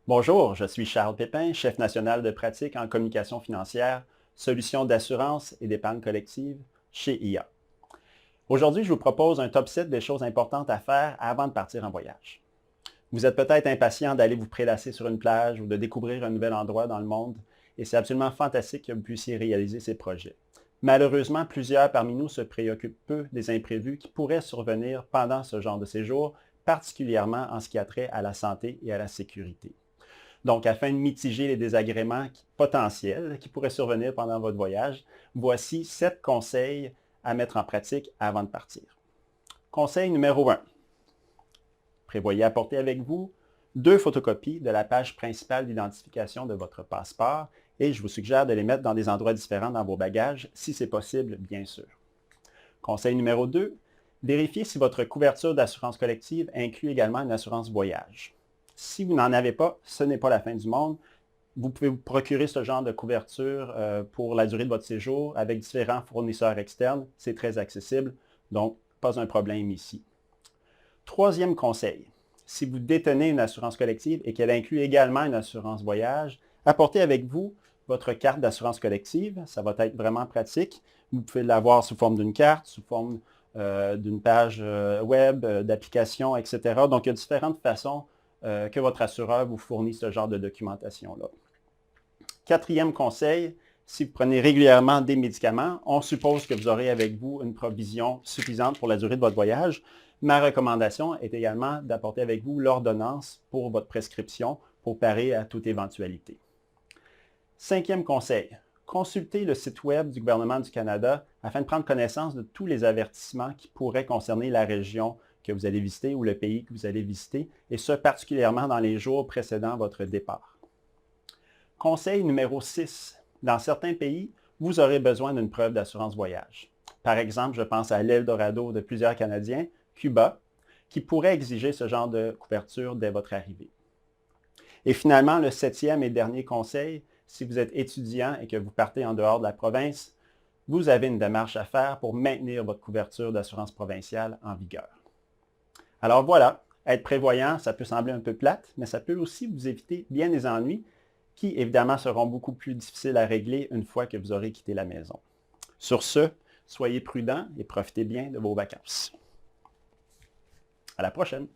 Bonjour, je suis Charles Pépin, chef national de pratique en communication financière, solutions d'assurance et d'épargne collective chez IA. Aujourd'hui, je vous propose un top 7 des choses importantes à faire avant de partir en voyage. Vous êtes peut-être impatient d'aller vous prélasser sur une plage ou de découvrir un nouvel endroit dans le monde et c'est absolument fantastique que vous puissiez réaliser ces projets. Malheureusement, plusieurs parmi nous se préoccupent peu des imprévus qui pourraient survenir pendant ce genre de séjour, particulièrement en ce qui a trait à la santé et à la sécurité. Donc, afin de mitiger les désagréments potentiels qui pourraient survenir pendant votre voyage, voici 7 conseils à mettre en pratique avant de partir. Conseil numéro 1. Prévoyez apporter avec vous 2 photocopies de la page principale d'identification de votre passeport et je vous suggère de les mettre dans des endroits différents dans vos bagages, si c'est possible, bien sûr. Conseil numéro 2. Vérifiez si votre couverture d'assurance collective inclut également une assurance voyage. Si vous n'en avez pas, ce n'est pas la fin du monde. Vous pouvez vous procurer ce genre de couverture pour la durée de votre séjour avec différents fournisseurs externes. C'est très accessible, donc pas un problème ici. Troisième conseil, si vous détenez une assurance collective et qu'elle inclut également une assurance voyage, apportez avec vous votre carte d'assurance collective. Ça va être vraiment pratique. Vous pouvez l'avoir sous forme d'une carte, sous forme d'une page web, d'application, etc. Donc, il y a différentes façons que votre assureur vous fournit ce genre de documentation-là. Quatrième conseil, si vous prenez régulièrement des médicaments, on suppose que vous aurez avec vous une provision suffisante pour la durée de votre voyage. Ma recommandation est également d'apporter avec vous l'ordonnance pour votre prescription pour parer à toute éventualité. Cinquième conseil, consultez le site web du gouvernement du Canada afin de prendre connaissance de tous les avertissements qui pourraient concerner la région que vous allez visiter ou le pays que vous allez visiter, et ce particulièrement dans les jours précédant votre départ. Conseil numéro 6. Dans certains pays, vous aurez besoin d'une preuve d'assurance voyage. Par exemple, je pense à l'Eldorado de plusieurs Canadiens, Cuba, qui pourrait exiger ce genre de couverture dès votre arrivée. Et finalement, le 7e et dernier conseil, si vous êtes étudiant et que vous partez en dehors de la province, vous avez une démarche à faire pour maintenir votre couverture d'assurance provinciale en vigueur. Alors voilà, être prévoyant, ça peut sembler un peu plate, mais ça peut aussi vous éviter bien des ennuis qui, évidemment, seront beaucoup plus difficiles à régler une fois que vous aurez quitté la maison. Sur ce, soyez prudents et profitez bien de vos vacances. À la prochaine!